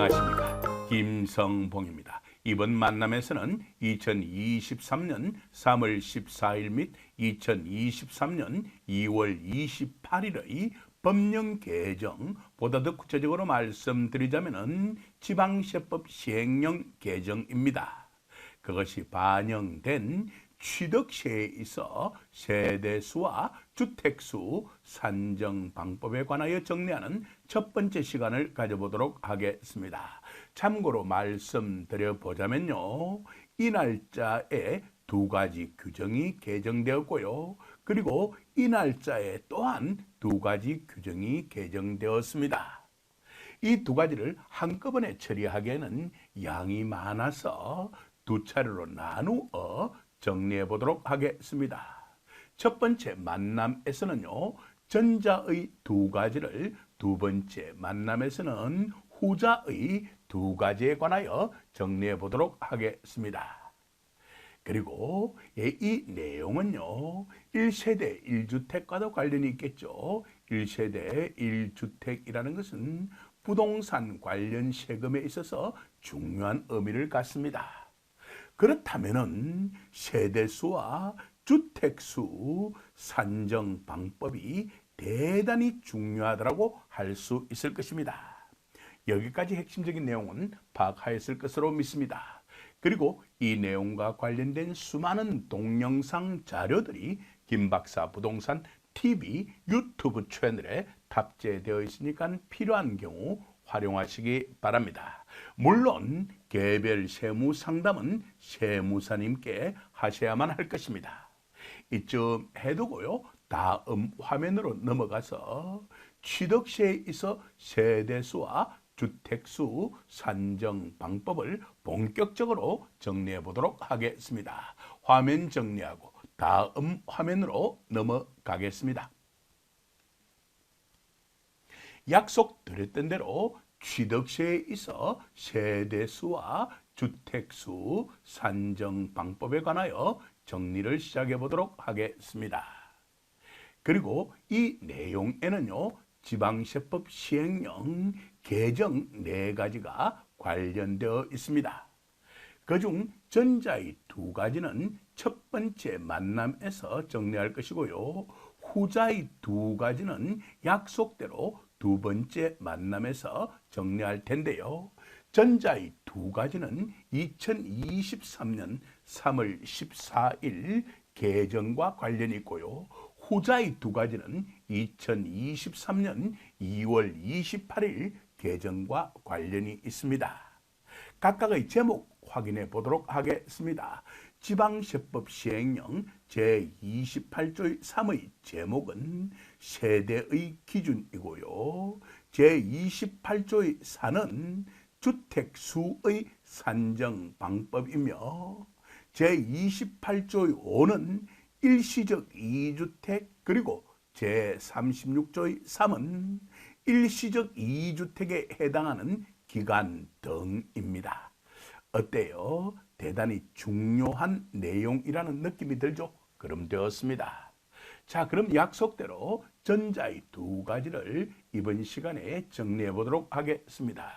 안녕하십니까, 김성봉입니다. 이번 만남에서는 2023년 3월 14일 및 2023년 2월 28일의 법령 개정, 보다 더 구체적으로 말씀드리자면 지방세법 시행령 개정입니다. 그것이 반영된 취득세에 있어 세대수와 주택수 산정 방법에 관하여 정리하는 첫 번째 시간을 가져보도록 하겠습니다. 참고로 말씀드려보자면요, 이 날짜에 두 가지 규정이 개정되었고요, 그리고 이 날짜에 또한 두 가지 규정이 개정되었습니다. 이 두 가지를 한꺼번에 처리하기에는 양이 많아서 두 차례로 나누어 정리해 보도록 하겠습니다. 첫 번째 만남에서는요, 전자의 두 가지를, 두 번째 만남에서는 후자의 두 가지에 관하여 정리해 보도록 하겠습니다. 그리고 이 내용은요, 1세대 1주택과도 관련이 있겠죠. 1세대 1주택이라는 것은 부동산 관련 세금에 있어서 중요한 의미를 갖습니다. 그렇다면은 세대수와 주택수 산정 방법이 대단히 중요하다고 할 수 있을 것입니다. 여기까지 핵심적인 내용은 파악하였을 것으로 믿습니다. 그리고 이 내용과 관련된 수많은 동영상 자료들이 김박사 부동산 TV 유튜브 채널에 탑재되어 있으니까 필요한 경우 활용하시기 바랍니다. 물론 개별 세무 상담은 세무사님께 하셔야만 할 것입니다. 이쯤 해두고요, 다음 화면으로 넘어가서 취득세에 있어 세대수와 주택수 산정 방법을 본격적으로 정리해 보도록 하겠습니다. 화면 정리하고 다음 화면으로 넘어가겠습니다. 약속드렸던 대로 취득세에 있어 세대수와 주택수 산정 방법에 관하여 정리를 시작해 보도록 하겠습니다. 그리고 이 내용에는요, 지방세법 시행령 개정 4가지가 관련되어 있습니다. 그중 전자의 두 가지는 첫 번째 만남에서 정리할 것이고요, 후자의 두 가지는 약속대로 두 번째 만남에서 정리할 텐데요. 전자의 두 가지는 2023년 3월 14일 개정과 관련이 있고요, 후자의 두 가지는 2023년 2월 28일 개정과 관련이 있습니다. 각각의 제목 확인해 보도록 하겠습니다. 지방세법 시행령 제28조의 3의 제목은 세대의 기준이고요, 제28조의 4는 주택수의 산정 방법이며, 제28조의 5는 일시적 2주택, 그리고 제36조의 3은 일시적 2주택에 해당하는 기간 등입니다. 어때요? 대단히 중요한 내용이라는 느낌이 들죠? 그럼 되었습니다. 자, 그럼 약속대로 전자의 두 가지를 이번 시간에 정리해 보도록 하겠습니다.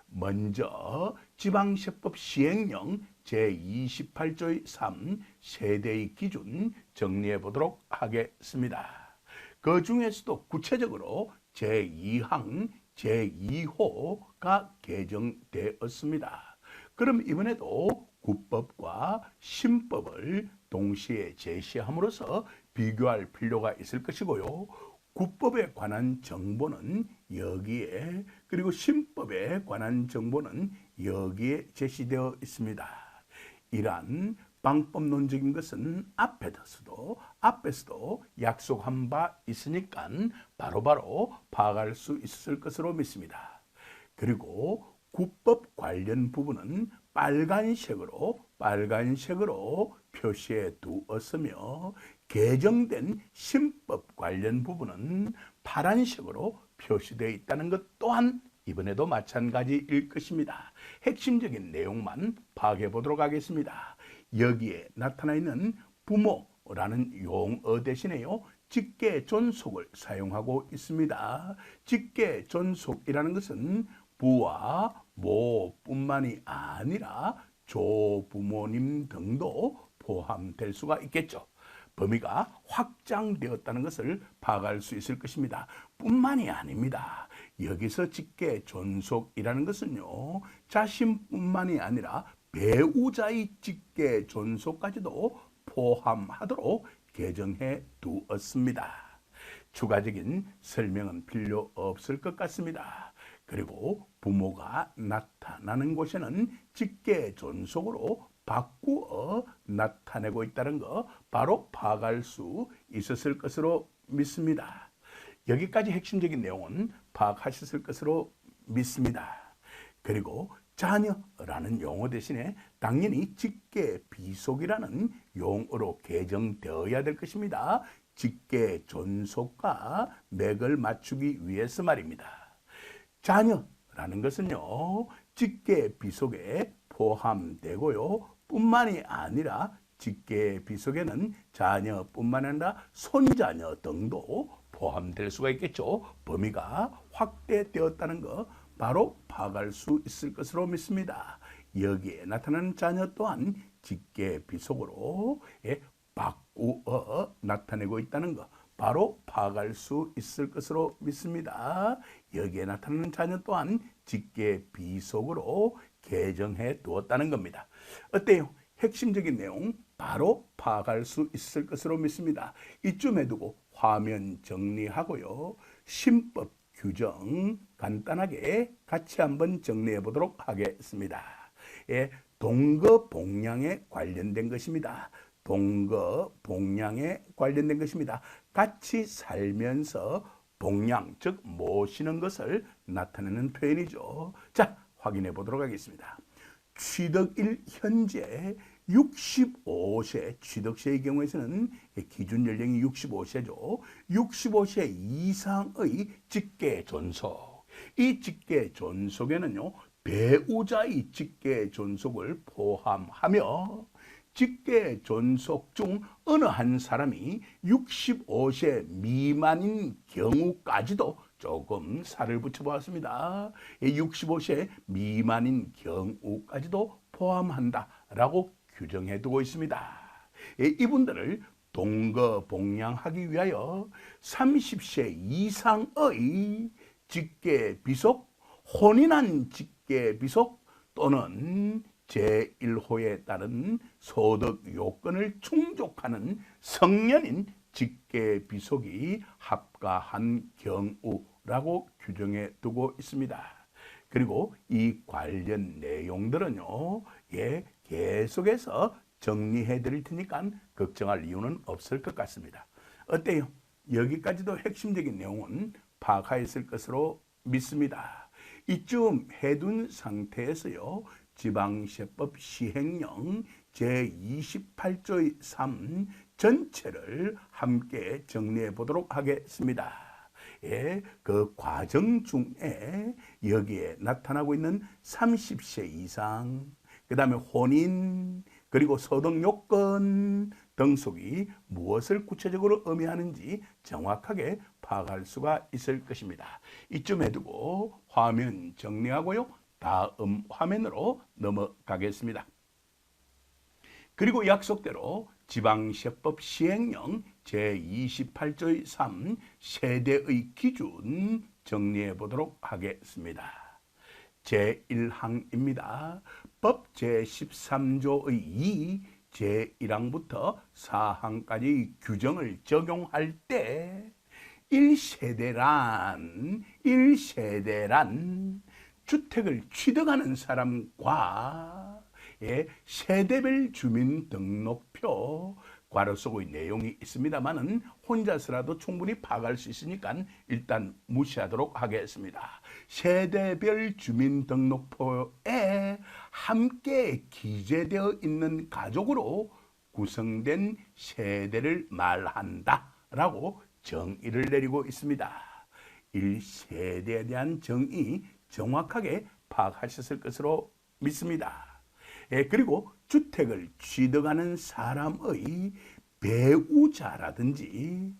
먼저 지방세법 시행령 제28조의 3 세대의 기준 정리해 보도록 하겠습니다. 그 중에서도 구체적으로 제2항 제2호가 개정되었습니다. 그럼 이번에도 구법과 신법을 동시에 제시함으로써 비교할 필요가 있을 것이고요, 구법에 관한 정보는 여기에, 그리고 신법에 관한 정보는 여기에 제시되어 있습니다. 이러한 방법론적인 것은 앞에서도 약속한 바 있으니까 바로바로 파악할 수 있을 것으로 믿습니다. 그리고 구법 관련 부분은 빨간색으로 표시해 두었으며, 개정된 신법 관련 부분은 파란색으로 표시되어 있다는 것 또한 이번에도 마찬가지일 것입니다. 핵심적인 내용만 파악해 보도록 하겠습니다. 여기에 나타나 있는 부모라는 용어 대신에요, 직계 존속을 사용하고 있습니다. 직계 존속이라는 것은 부와 모뿐만이 아니라 조부모님 등도 포함될 수가 있겠죠. 범위가 확장되었다는 것을 파악할 수 있을 것입니다. 뿐만이 아닙니다. 여기서 직계 존속이라는 것은요, 자신뿐만이 아니라 배우자의 직계 존속까지도 포함하도록 개정해 두었습니다. 추가적인 설명은 필요 없을 것 같습니다. 그리고 부모가 나타나는 곳에는 직계 존속으로 바꾸어 나타내고 있다는 거 바로 파악할 수 있었을 것으로 믿습니다. 여기까지 핵심적인 내용은 파악하셨을 것으로 믿습니다. 그리고 자녀라는 용어 대신에 당연히 직계 비속이라는 용어로 개정되어야 될 것입니다. 직계 존속과 맥을 맞추기 위해서 말입니다. 자녀라는 것은요, 직계 비속에 포함되고요, 뿐만이 아니라 직계 비속에는 자녀뿐만 아니라 손자녀 등도 포함될 수가 있겠죠. 범위가 확대되었다는 거 바로 파악할 수 있을 것으로 믿습니다. 여기에 나타나는 자녀 또한 직계 비속으로 바꾸어 나타내고 있다는 거 바로 파악할 수 있을 것으로 믿습니다. 여기에 나타나는 자녀 또한 직계 비속으로 개정해 두었다는 겁니다. 어때요? 핵심적인 내용 바로 파악할 수 있을 것으로 믿습니다. 이쯤에 두고 화면 정리하고요, 신법 규정 간단하게 같이 한번 정리해 보도록 하겠습니다. 동거복량에 관련된 것입니다. 동거복량에 관련된 것입니다. 같이 살면서 복량, 즉 모시는 것을 나타내는 표현이죠. 자, 확인해 보도록 하겠습니다. 취득일 현재 65세, 취득세의 경우에서는 기준 연령이 65세죠. 65세 이상의 직계 존속. 이 직계 존속에는요, 배우자의 직계 존속을 포함하며 직계 존속 중 어느 한 사람이 65세 미만인 경우까지도 조금 살을 붙여보았습니다. 65세 미만인 경우까지도 포함한다라고 규정해 두고 있습니다. 이분들을 동거복량하기 위하여 30세 이상의 직계 비속, 혼인한 직계 비속 또는 제1호에 따른 소득 요건을 충족하는 성년인 직계 비속이 합가한 경우라고 규정해 두고 있습니다. 그리고 이 관련 내용들은요, 계속해서 정리해 드릴 테니까 걱정할 이유는 없을 것 같습니다. 어때요? 여기까지도 핵심적인 내용은 파악하였을 것으로 믿습니다. 이쯤 해둔 상태에서요, 지방세법 시행령 제28조의 3 전체를 함께 정리해 보도록 하겠습니다. 그 과정 중에 여기에 나타나고 있는 30세 이상, 그 다음에 혼인, 그리고 소득 요건 등속이 무엇을 구체적으로 의미하는지 정확하게 파악할 수가 있을 것입니다. 이쯤에 두고 화면 정리하고요, 다음 화면으로 넘어가겠습니다. 그리고 약속대로 지방세법 시행령 제28조의 3 세대의 기준 정리해 보도록 하겠습니다. 제1항입니다. 법 제13조의 2 제1항부터 4항까지 규정을 적용할 때 1세대란 주택을 취득하는 사람과 세대별 주민등록표 괄호 속의 내용이 있습니다만은 혼자서라도 충분히 파악할 수 있으니까 일단 무시하도록 하겠습니다. 세대별 주민등록표에 함께 기재되어 있는 가족으로 구성된 세대를 말한다라고 정의를 내리고 있습니다. 1세대에 대한 정의 정확하게 파악하셨을 것으로 믿습니다. 그리고 주택을 취득하는 사람의 배우자라든지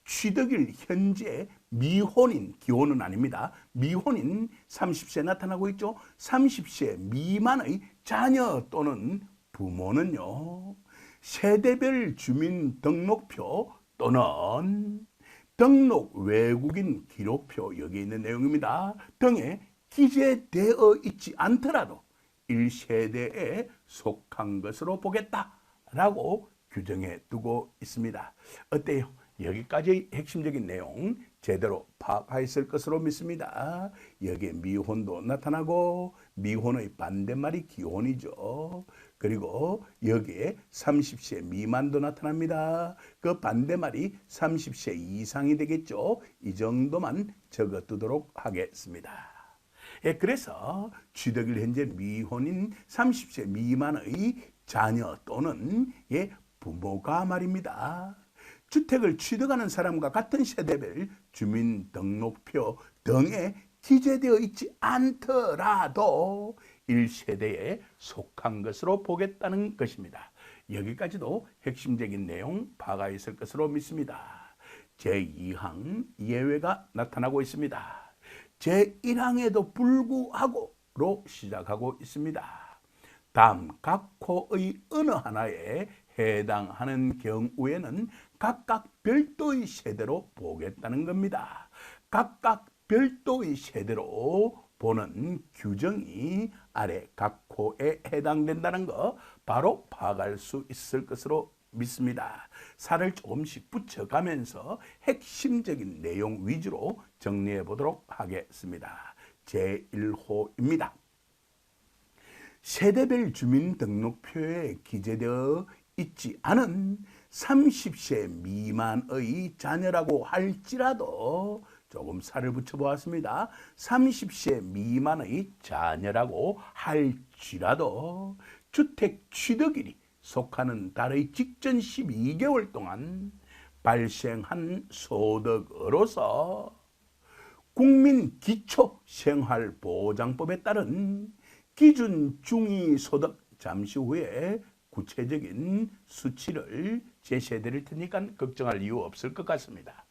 취득일 현재 미혼인, 기혼은 아닙니다. 미혼인 30세 나타나고 있죠. 30세 미만의 자녀 또는 부모는요, 세대별 주민등록표 또는 등록 외국인 기록표, 여기 있는 내용입니다, 등에 기재되어 있지 않더라도 1세대에 속한 것으로 보겠다라고 규정해 두고 있습니다. 어때요? 여기까지 핵심적인 내용 제대로 파악하였을 것으로 믿습니다. 여기에 미혼도 나타나고 미혼의 반대말이 기혼이죠. 그리고 여기에 30세 미만도 나타납니다. 그 반대말이 30세 이상이 되겠죠. 이 정도만 적어두도록 하겠습니다. 그래서 취득일 현재 미혼인 30세 미만의 자녀 또는 부모가 말입니다, 주택을 취득하는 사람과 같은 세대별 주민등록표 등에 기재되어 있지 않더라도 1세대에 속한 것으로 보겠다는 것입니다. 여기까지도 핵심적인 내용 파악하 있을 것으로 믿습니다. 제2항 예외가 나타나고 있습니다. 제1항에도 불구하고로 시작하고 있습니다. 다음 각 호의 어느 하나에 해당하는 경우에는 각각 별도의 세대로 보겠다는 겁니다. 각각 별도의 세대로 보는 규정이 아래 각 호에 해당된다는 거 바로 파악할 수 있을 것으로 믿습니다. 살을 조금씩 붙여가면서 핵심적인 내용 위주로 정리해 보도록 하겠습니다. 제1호입니다. 세대별 주민등록표에 기재되어 있지 않은 30세 미만의 자녀라고 할지라도, 조금 살을 붙여보았습니다. 30세 미만의 자녀라고 할지라도 주택 취득일이 속하는 달의 직전 12개월 동안 발생한 소득으로서 국민기초생활보장법에 따른 기준 중위소득, 잠시 후에 구체적인 수치를 제시해 드릴 테니까 걱정할 이유 없을 것 같습니다.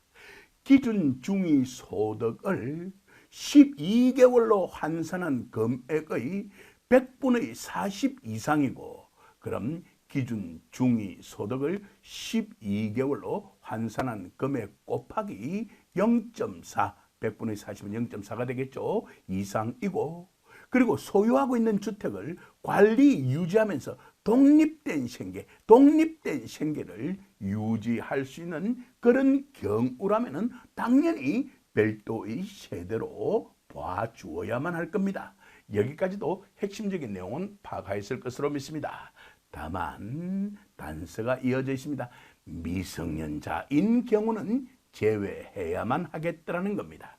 기준 중위소득을 12개월로 환산한 금액의 100분의 40 이상이고, 그럼 기준 중위소득을 12개월로 환산한 금액 곱하기 0.4, 100분의 40은 0.4가 되겠죠. 이상이고, 그리고 소유하고 있는 주택을 관리 유지하면서 독립된 생계를 유지할 수 있는 그런 경우라면 당연히 별도의 세대로 봐주어야만 할 겁니다. 여기까지도 핵심적인 내용은 파악하였을 것으로 믿습니다. 다만 단서가 이어져 있습니다. 미성년자인 경우는 제외해야만 하겠다는 겁니다.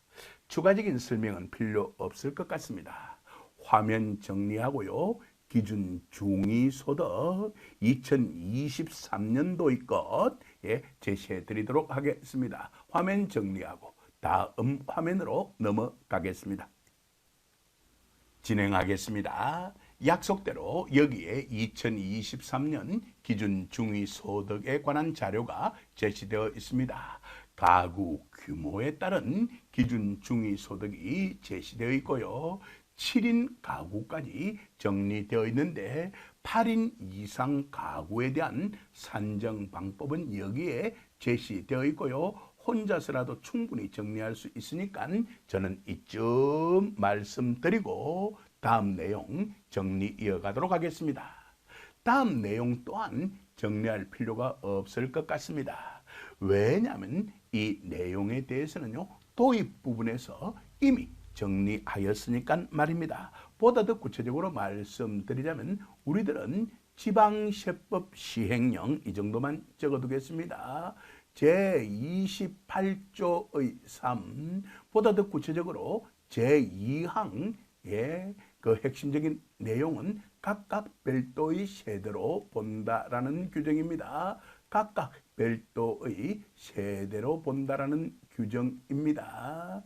추가적인 설명은 필요 없을 것 같습니다. 화면 정리하고요. 기준 중위소득 2023년도의 것 제시해 드리도록 하겠습니다. 화면 정리하고 다음 화면으로 넘어가겠습니다. 진행하겠습니다. 약속대로 여기에 2023년 기준 중위소득에 관한 자료가 제시되어 있습니다. 가구 규모에 따른 기준 중위소득이 제시되어 있고요. 7인 가구까지 정리되어 있는데 8인 이상 가구에 대한 산정 방법은 여기에 제시되어 있고요. 혼자서라도 충분히 정리할 수 있으니까 저는 이쯤 말씀드리고 다음 내용 정리 이어가도록 하겠습니다. 다음 내용 또한 정리할 필요가 없을 것 같습니다. 왜냐하면 이 내용에 대해서는요, 도입 부분에서 이미 정리하였으니까 말입니다. 보다 더 구체적으로 말씀드리자면 우리들은 지방세법 시행령 이 정도만 적어두겠습니다. 제28조의 3 보다 더 구체적으로 제2항의 그 핵심적인 내용은 각각 별도의 세대로 본다라는 규정입니다. 각각 별도의 세대로 본다라는 규정입니다.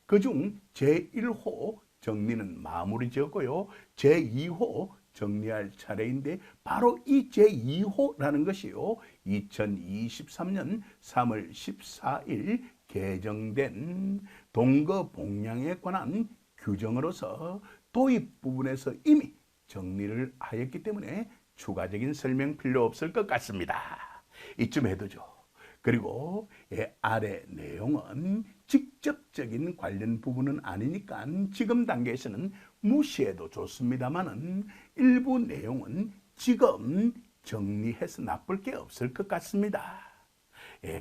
그중 제1호 정리는 마무리 지었고요. 제2호 정리할 차례인데 바로 이 제2호라는 것이요. 2023년 3월 14일 개정된 동거복양에 관한 규정으로서 도입 부분에서 이미 정리를 하였기 때문에 추가적인 설명 필요 없을 것 같습니다. 이쯤 해두죠. 그리고 아래 내용은 직접적인 관련 부분은 아니니까 지금 단계에서는 무시해도 좋습니다만은 일부 내용은 지금 정리해서 나쁠 게 없을 것 같습니다.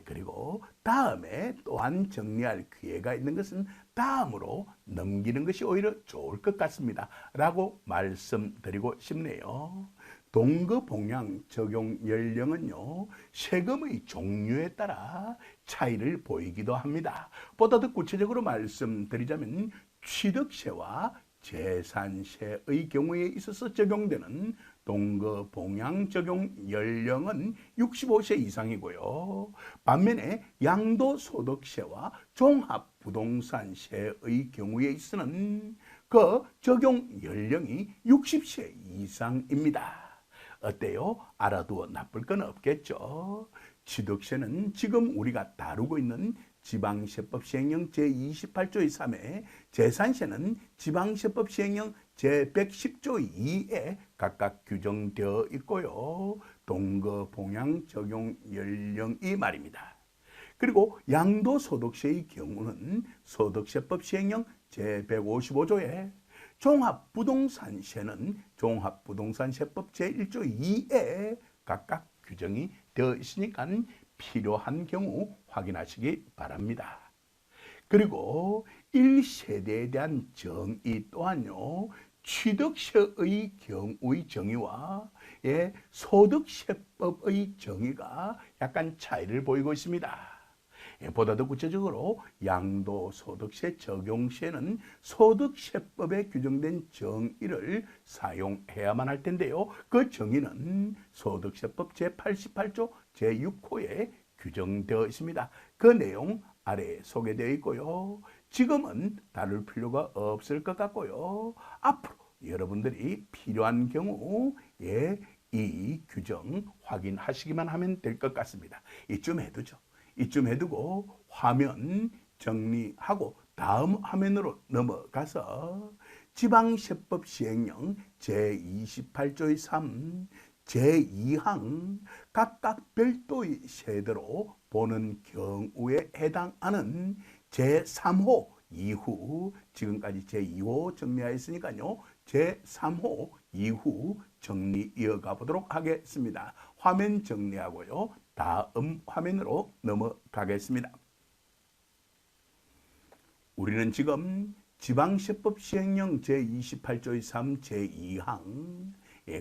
그리고 다음에 또한 정리할 기회가 있는 것은 다음으로 넘기는 것이 오히려 좋을 것 같습니다. 라고 말씀드리고 싶네요. 동거복양 적용 연령은요, 세금의 종류에 따라 차이를 보이기도 합니다. 보다 더 구체적으로 말씀드리자면 취득세와 재산세의 경우에 있어서 적용되는 동거복양 적용 연령은 65세 이상이고요. 반면에 양도소득세와 종합부동산세의 경우에 있어서는 그 적용 연령이 60세 이상입니다. 어때요? 알아두어 나쁠 건 없겠죠. 취득세는 지금 우리가 다루고 있는 지방세법 시행령 제28조 3에 재산세는 지방세법 시행령 제110조 2에 각각 규정되어 있고요. 동거복양 적용 연령이 말입니다. 그리고 양도소득세의 경우는 소득세법 시행령 제155조에 종합부동산세는 종합부동산세법 제1조 2에 각각 규정이 되어 있으니까 필요한 경우 확인하시기 바랍니다. 그리고 1세대에 대한 정의 또한요, 취득세의 경우의 정의와 소득세법의 정의가 약간 차이를 보이고 있습니다. 보다 더 구체적으로 양도소득세 적용시에는 소득세법에 규정된 정의를 사용해야만 할 텐데요. 그 정의는 소득세법 제88조 제6호에 규정되어 있습니다. 그 내용 아래에 소개되어 있고요. 지금은 다룰 필요가 없을 것 같고요. 앞으로 여러분들이 필요한 경우에 이 규정 확인하시기만 하면 될 것 같습니다. 이쯤 해두죠. 이쯤 해두고 화면 정리하고 다음 화면으로 넘어가서 지방세법 시행령 제28조의 3, 제2항 각각 별도의 세대로 보는 경우에 해당하는 제3호 이후, 지금까지 제2호 정리하였으니까요. 제3호 이후 정리 이어가 보도록 하겠습니다. 화면 정리하고요. 다음 화면으로 넘어가겠습니다. 우리는 지금 지방세법 시행령 제28조의 3 제2항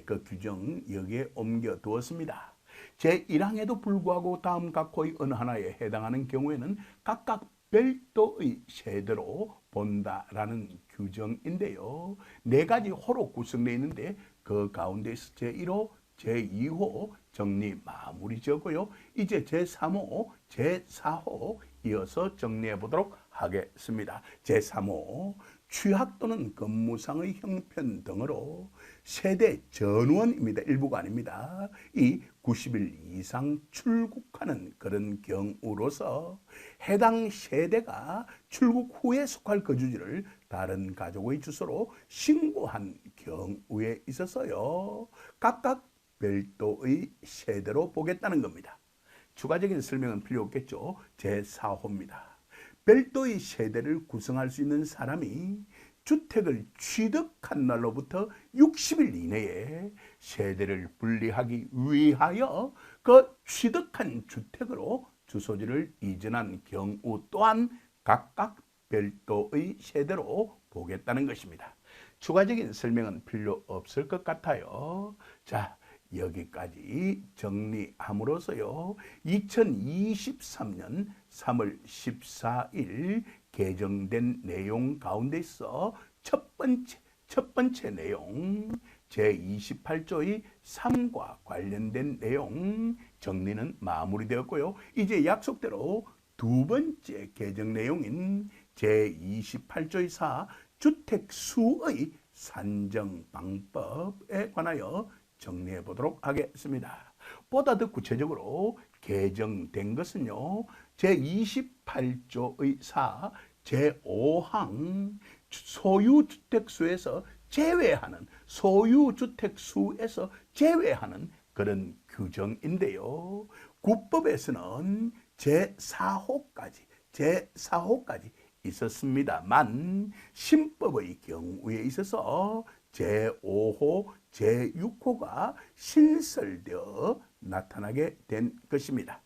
그 규정 여기에 옮겨 두었습니다. 제1항에도 불구하고 다음 각 호의 어느 하나에 해당하는 경우에는 각각 별도의 세대로 본다라는 규정인데요. 네 가지 호로 구성되어 있는데 그 가운데서 제1호, 제2호 정리 마무리 지었고요. 이제 제3호, 제4호 이어서 정리해 보도록 하겠습니다. 제3호 취약 또는 근무상의 형편 등으로 세대 전원입니다. 일부가 아닙니다. 이 90일 이상 출국하는 그런 경우로서 해당 세대가 출국 후에 속할 거주지를 다른 가족의 주소로 신고한 경우에 있어서요. 각각 별도의 세대로 보겠다는 겁니다. 추가적인 설명은 필요 없겠죠. 제4호입니다. 별도의 세대를 구성할 수 있는 사람이 주택을 취득한 날로부터 60일 이내에 세대를 분리하기 위하여 그 취득한 주택으로 주소지를 이전한 경우 또한 각각 별도의 세대로 보겠다는 것입니다. 추가적인 설명은 필요 없을 것 같아요. 자, 여기까지 정리함으로써요. 2023년 3월 14일 개정된 내용 가운데서 첫 번째 내용 제28조의 3과 관련된 내용 정리는 마무리되었고요. 이제 약속대로 두 번째 개정 내용인 제28조의 4 주택수의 산정 방법에 관하여 정리해 보도록 하겠습니다. 보다 더 구체적으로 개정된 것은요, 제28조의 4, 제5항 소유주택수에서 제외하는 그런 규정인데요. 국법에서는 제4호까지 있었습니다만 신법의 경우에 있어서 제5호, 제6호가 신설되어 나타나게 된 것입니다.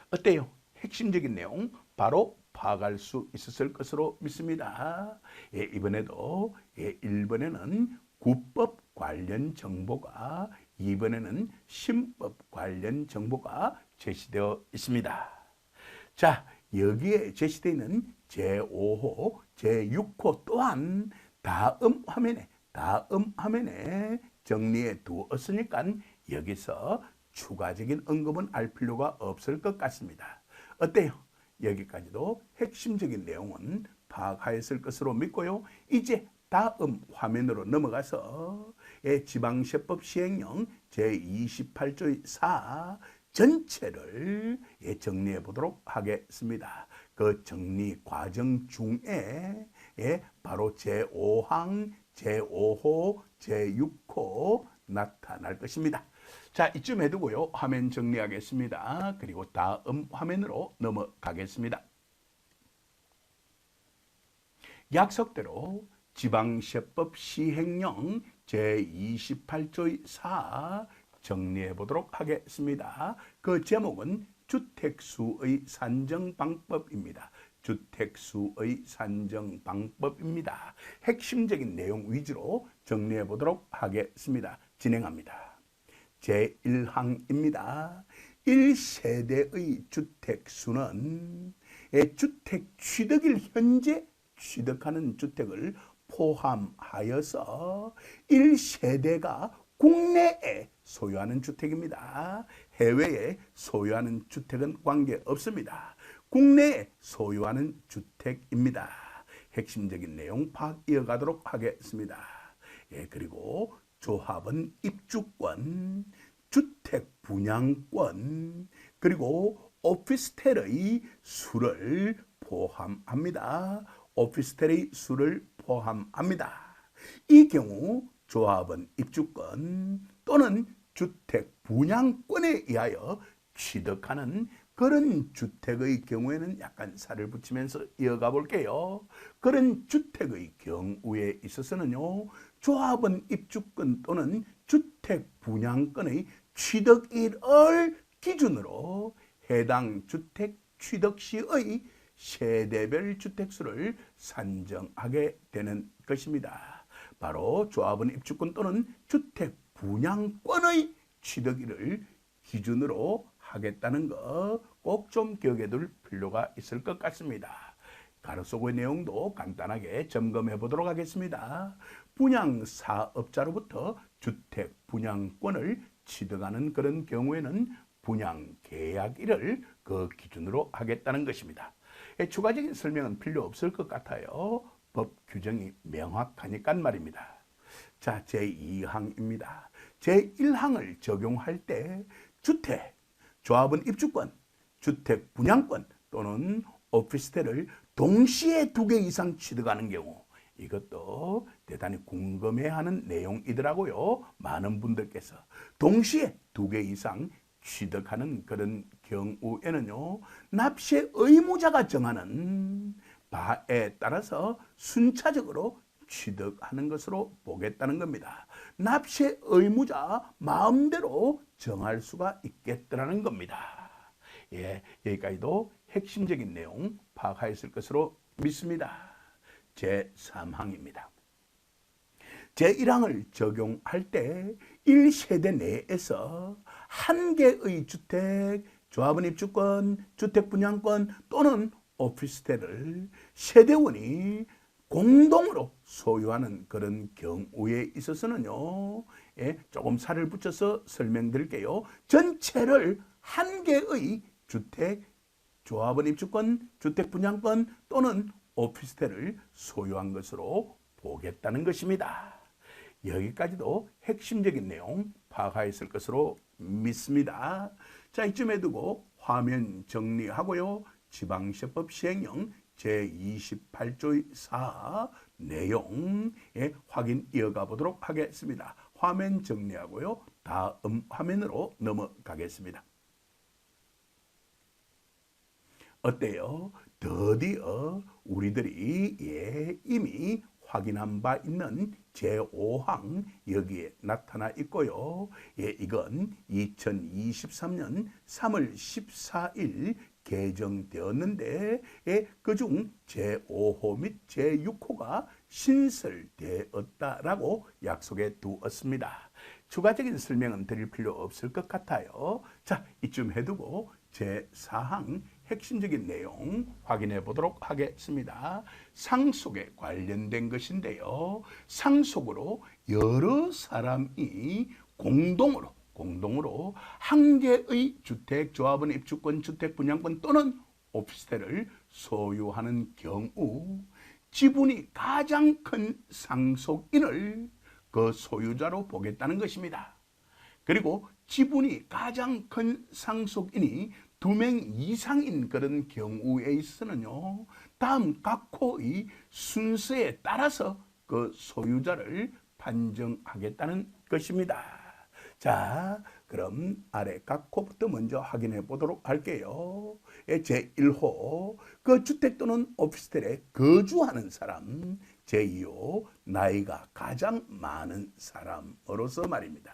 어때요? 핵심적인 내용 바로 파악할 수 있었을 것으로 믿습니다. 이번에도 1번에는 국법 관련 정보가, 2번에는 신법 관련 정보가 제시되어 있습니다. 자, 여기에 제시되어 있는 제5호, 제6호 또한 다음 화면에 정리해 두었으니까 여기서 추가적인 언급은 알 필요가 없을 것 같습니다. 어때요? 여기까지도 핵심적인 내용은 파악하였을 것으로 믿고요. 이제 다음 화면으로 넘어가서 지방세법 시행령 제28조의 4 전체를 정리해 보도록 하겠습니다. 그 정리 과정 중에 바로 제5항, 제5호, 제6호 나타날 것입니다. 자, 이쯤 해두고요. 화면 정리하겠습니다. 그리고 다음 화면으로 넘어가겠습니다. 약속대로 지방세법 시행령 제28조의 4 정리해 보도록 하겠습니다. 그 제목은 주택수의 산정방법입니다. 주택수의 산정방법입니다. 핵심적인 내용 위주로 정리해 보도록 하겠습니다. 진행합니다. 제1항입니다. 1세대의 주택수는 주택 취득일 현재 취득하는 주택을 포함하여서 1세대가 국내에 소유하는 주택입니다. 해외에 소유하는 주택은 관계없습니다. 국내에 소유하는 주택입니다. 핵심적인 내용 파악 이어가도록 하겠습니다. 그리고 조합은 입주권, 주택 분양권, 그리고 오피스텔의 수를 포함합니다. 오피스텔의 수를 포함합니다. 이 경우 조합은 입주권 또는 주택 분양권에 의하여 취득하는 그런 주택의 경우에는 약간 살을 붙이면서 이어가 볼게요. 그런 주택의 경우에 있어서는요, 조합은 입주권 또는 주택 분양권의 취득일을 기준으로 해당 주택 취득 시의 세대별 주택수를 산정하게 되는 것입니다. 바로 조합은 입주권 또는 주택 분양권의 취득일을 기준으로 하겠다는 거 꼭 좀 기억해 둘 필요가 있을 것 같습니다. 가로속의 내용도 간단하게 점검해 보도록 하겠습니다. 분양사업자로부터 주택 분양권을 취득하는 그런 경우에는 분양계약일을 그 기준으로 하겠다는 것입니다. 추가적인 설명은 필요 없을 것 같아요. 법 규정이 명확하니까 말입니다. 자, 제2항입니다. 제1항을 적용할 때 주택, 조합은 입주권, 주택 분양권 또는 오피스텔을 동시에 2개 이상 취득하는 경우, 이것도 대단히 궁금해하는 내용이더라고요. 많은 분들께서 동시에 2개 이상 취득하는 그런 경우에는요, 납세 의무자가 정하는 바에 따라서 순차적으로 취득하는 것으로 보겠다는 겁니다. 납세 의무자 마음대로 정할 수가 있겠다는 겁니다. 여기까지도 핵심적인 내용 파악하였을 것으로 믿습니다. 제3항입니다. 제1항을 적용할 때 1세대 내에서 한 개의 주택, 조합원 입주권, 주택 분양권 또는 오피스텔을 세대원이 공동으로 소유하는 그런 경우에 있어서는요, 조금 살을 붙여서 설명드릴게요. 전체를 한 개의 주택, 조합원 입주권, 주택 분양권 또는 오피스텔을 소유한 것으로 보겠다는 것입니다. 여기까지도 핵심적인 내용 파악하였을 것으로 믿습니다. 자, 이쯤에 두고 화면 정리하고요. 지방세법 시행령 제28조의 4 내용의 확인 이어가 보도록 하겠습니다. 화면 정리하고요. 다음 화면으로 넘어가겠습니다. 어때요? 드디어 우리들이 이미 확인한 바 있는 제5항 여기에 나타나 있고요. 이건 2023년 3월 14일 개정되었는데 그중 제5호 및 제6호가 신설되었다라고 약속해 두었습니다. 추가적인 설명은 드릴 필요 없을 것 같아요. 자, 이쯤 해두고 제4항 핵심적인 내용 확인해 보도록 하겠습니다. 상속에 관련된 것인데요. 상속으로 여러 사람이 공동으로 한 개의 주택, 조합원 입주권, 주택 분양권 또는 오피스텔을 소유하는 경우 지분이 가장 큰 상속인을 그 소유자로 보겠다는 것입니다. 그리고 지분이 가장 큰 상속인이 2명 이상인 그런 경우에 있어서는요, 다음 각 호의 순서에 따라서 그 소유자를 판정하겠다는 것입니다. 자, 그럼 아래 각 호부터 먼저 확인해 보도록 할게요. 제1호, 그 주택 또는 오피스텔에 거주하는 사람. 제2호, 나이가 가장 많은 사람으로서 말입니다.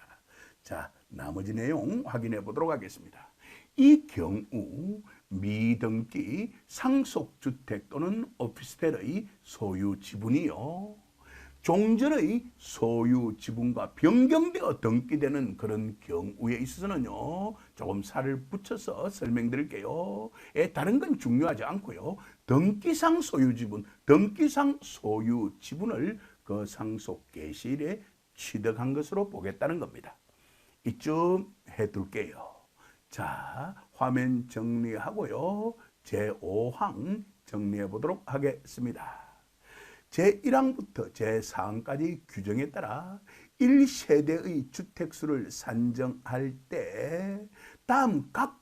자, 나머지 내용 확인해 보도록 하겠습니다. 이 경우 미등기 상속주택 또는 오피스텔의 소유 지분이요, 종전의 소유 지분과 변경되어 등기되는 그런 경우에 있어서는요, 조금 살을 붙여서 설명드릴게요. 다른 건 중요하지 않고요, 등기상 소유 지분, 등기상 소유 지분을 그 상속 개시일에 취득한 것으로 보겠다는 겁니다. 이쯤 해둘게요. 자, 화면 정리하고요. 제5항 정리해 보도록 하겠습니다. 제1항부터 제4항까지 규정에 따라 1세대의 주택수를 산정할 때 다음 각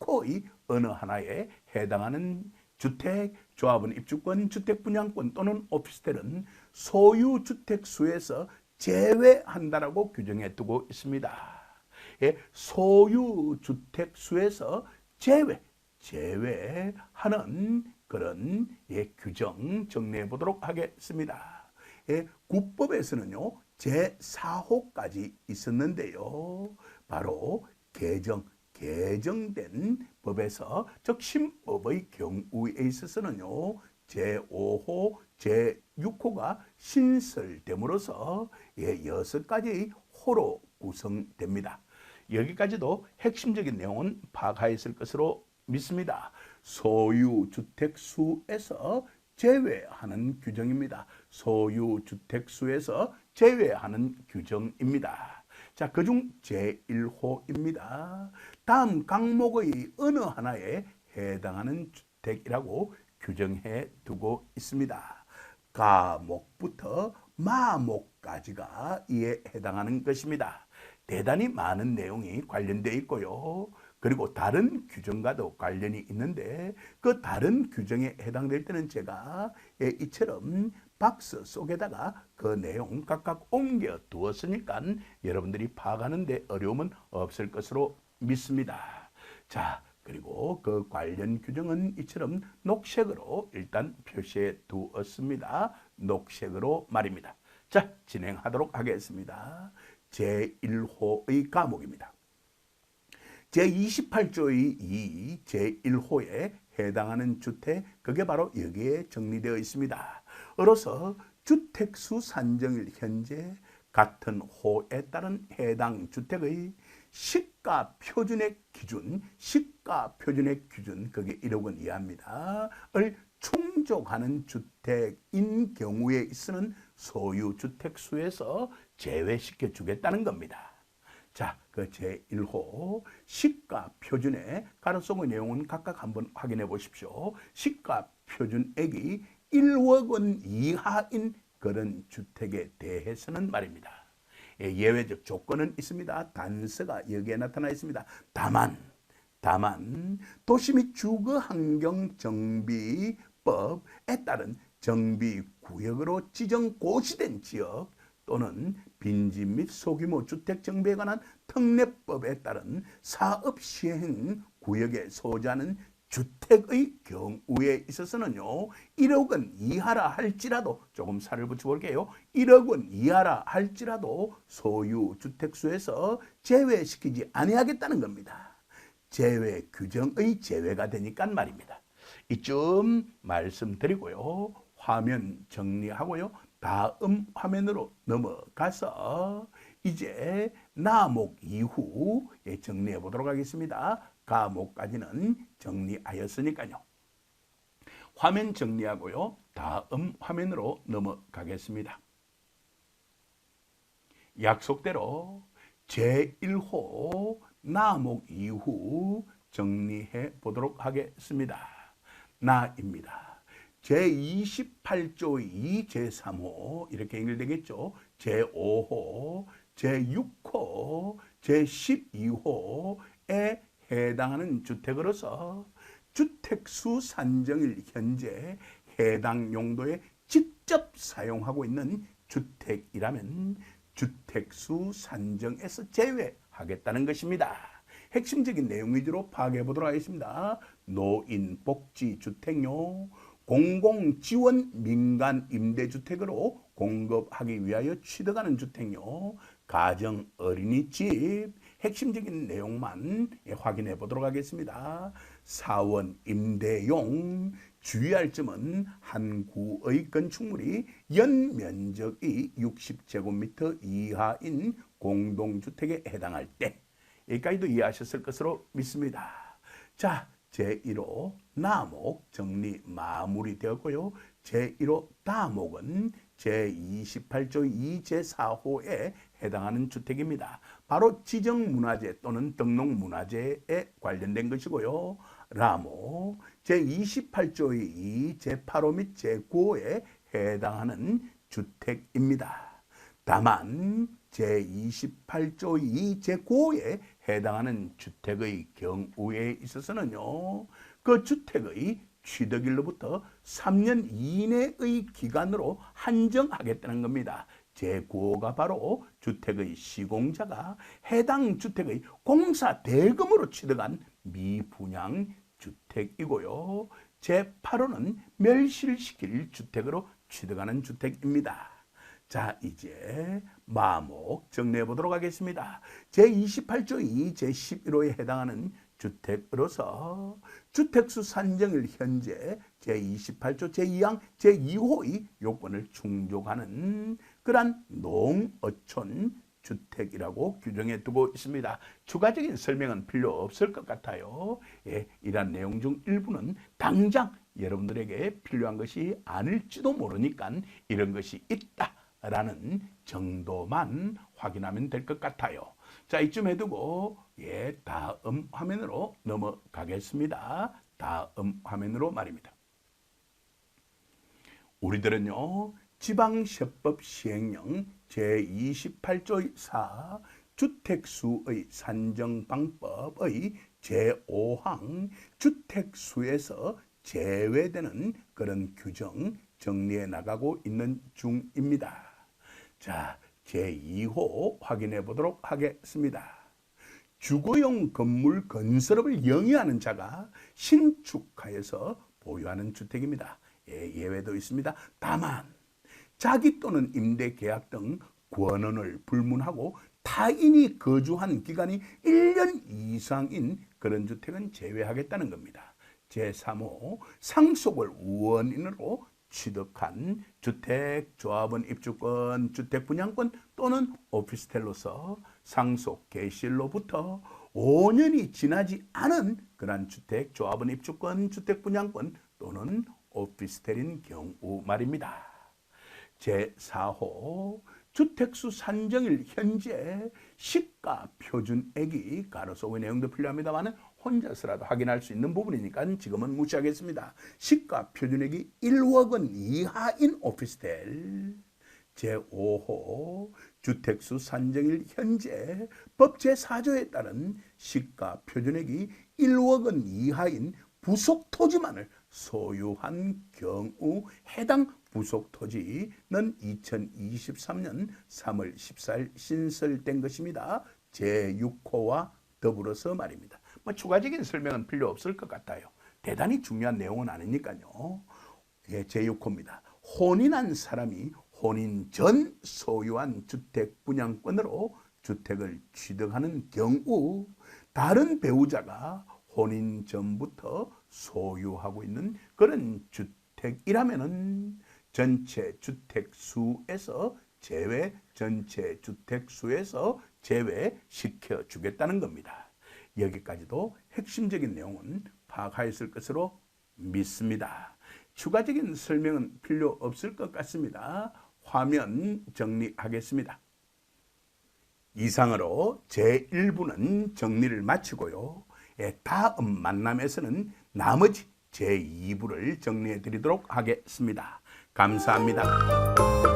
호의 어느 하나에 해당하는 주택, 조합원 입주권, 주택 분양권 또는 오피스텔은 소유 주택수에서 제외한다라고 규정해 두고 있습니다. 소유 주택수에서 제외하는 그런 규정 정리해 보도록 하겠습니다. 국법에서는요, 제4호까지 있었는데요, 바로 개정된 법에서, 즉 신법의 경우에 있어서는요, 제5호, 제6호가 신설됨으로써 6가지의 호로 구성됩니다. 여기까지도 핵심적인 내용은 파악하였을 것으로 믿습니다. 소유 주택수에서 제외하는 규정입니다. 소유 주택수에서 제외하는 규정입니다. 자, 그중 제1호입니다. 다음 강목의 어느 하나에 해당하는 주택이라고 규정해 두고 있습니다. 가목부터 마목까지가 이에 해당하는 것입니다. 대단히 많은 내용이 관련되어 있고요. 그리고 다른 규정과도 관련이 있는데 그 다른 규정에 해당될 때는 제가 이처럼 박스 속에다가 그 내용 각각 옮겨 두었으니까 여러분들이 파악하는 데 어려움은 없을 것으로 믿습니다. 자, 그리고 그 관련 규정은 이처럼 녹색으로 일단 표시해 두었습니다. 녹색으로 말입니다. 자, 진행하도록 하겠습니다. 제1호의 과목입니다. 제28조의 2 제1호에 해당하는 주택, 그게 바로 여기에 정리되어 있습니다. 으로서 주택수 산정일 현재 같은 호에 따른 해당 주택의 시가 표준액 기준, 그게 1억 원 이하입니다. 을 충족하는 주택인 경우에 있어는 소유 주택수에서 제외시켜 주겠다는 겁니다. 자, 그 제1호 시가 표준액 가로속의 내용은 각각 한번 확인해 보십시오. 시가 표준액이 1억 원 이하인 그런 주택에 대해서는 말입니다. 예외적 조건은 있습니다. 단서가 여기에 나타나 있습니다. 다만 도시 및 주거 환경 정비법에 따른 정비구역으로 지정 고시된 지역 또는 빈집 및 소규모 주택 정비에 관한 특례법에 따른 사업 시행 구역에 소재하는 주택의 경우에 있어서는요, 1억 원 이하라 할지라도, 조금 살을 붙여볼게요. 1억 원 이하라 할지라도 소유 주택수에서 제외시키지 아니하겠다는 겁니다. 제외 규정의 제외가 되니까 말입니다. 이쯤 말씀드리고요. 화면 정리하고요. 다음 화면으로 넘어가서 이제 나목 이후 정리해 보도록 하겠습니다. 가목까지는 정리하였으니까요. 화면 정리하고요. 다음 화면으로 넘어가겠습니다. 약속대로 제1호 나목 이후 정리해 보도록 하겠습니다. 나입니다. 제28조 2, 제3호 이렇게 연결되겠죠. 제5호, 제6호, 제12호에 해당하는 주택으로서 주택수 산정일 현재 해당 용도에 직접 사용하고 있는 주택이라면 주택수 산정에서 제외하겠다는 것입니다. 핵심적인 내용 위주로 파악해 보도록 하겠습니다. 노인복지주택요, 공공지원 민간 임대주택으로 공급하기 위하여 취득하는 주택요, 가정 어린이집, 핵심적인 내용만 확인해 보도록 하겠습니다. 사원 임대용, 주의할 점은 한 구의 건축물이 연면적이 60제곱미터 이하인 공동주택에 해당할 때, 여기까지도 이해하셨을 것으로 믿습니다. 자, 제1호 나목 정리 마무리되었고요. 제1호 다목은 제28조 2, 제4호에 해당하는 주택입니다. 바로 지정문화재 또는 등록문화재에 관련된 것이고요. 라목 제28조의 2, 제8호 및 제9호에 해당하는 주택입니다. 다만 제28조 2, 제9호에 해당하는 주택의 경우에 있어서는요, 그 주택의 취득일로부터 3년 이내의 기간으로 한정하겠다는 겁니다. 제9호가 바로 주택의 시공자가 해당 주택의 공사 대금으로 취득한 미분양 주택이고요. 제8호는 멸실시킬 주택으로 취득하는 주택입니다. 자, 이제 마목 정리해 보도록 하겠습니다. 제28조 2, 제11호에 해당하는 주택으로서 주택수 산정일 현재 제28조 제2항 제2호의 요건을 충족하는 그러한 농어촌 주택이라고 규정해 두고 있습니다. 추가적인 설명은 필요 없을 것 같아요. 이러한 내용 중 일부는 당장 여러분들에게 필요한 것이 아닐지도 모르니까 이런 것이 있다라는 정도만 확인하면 될 것 같아요. 자, 이쯤 해두고 다음 화면으로 넘어가겠습니다. 다음 화면으로 말입니다. 우리들은요, 지방세법 시행령 제28조 4 주택수의 산정방법의 제5항 주택수에서 제외되는 그런 규정 정리해 나가고 있는 중입니다. 자, 제2호 확인해 보도록 하겠습니다. 주거용 건물 건설업을 영위하는 자가 신축하여서 보유하는 주택입니다. 예외도 있습니다. 다만 자기 또는 임대계약 등 권한을 불문하고 타인이 거주한 기간이 1년 이상인 그런 주택은 제외하겠다는 겁니다. 제3호 상속을 원인으로 취득한 주택, 조합원 입주권, 주택 분양권 또는 오피스텔로서 상속 개시일로부터 5년이 지나지 않은 그러한 주택, 조합원 입주권, 주택 분양권 또는 오피스텔인 경우 말입니다. 제4호 주택수 산정일 현재 시가 표준액이 가로소의 내용도 필요합니다만 혼자서라도 확인할 수 있는 부분이니까 지금은 무시하겠습니다. 시가 표준액이 1억 원 이하인 오피스텔, 제5호 주택수 산정일 현재 법 제4조에 따른 시가 표준액이 1억 원 이하인 부속 토지만을 소유한 경우 해당 부속 토지는 2023년 3월 14일 신설된 것입니다. 제6호와 더불어서 말입니다. 뭐 추가적인 설명은 필요 없을 것 같아요. 대단히 중요한 내용은 아니니까요. 예, 제6호입니다. 혼인한 사람이 혼인 전 소유한 주택 분양권으로 주택을 취득하는 경우 다른 배우자가 혼인 전부터 소유하고 있는 그런 주택이라면은 전체 주택수에서 제외시켜 주겠다는 겁니다. 여기까지도 핵심적인 내용은 파악하였을 것으로 믿습니다. 추가적인 설명은 필요 없을 것 같습니다. 화면 정리하겠습니다. 이상으로 제1부는 정리를 마치고요. 다음 만남에서는 나머지 제2부를 정리해 드리도록 하겠습니다. 감사합니다.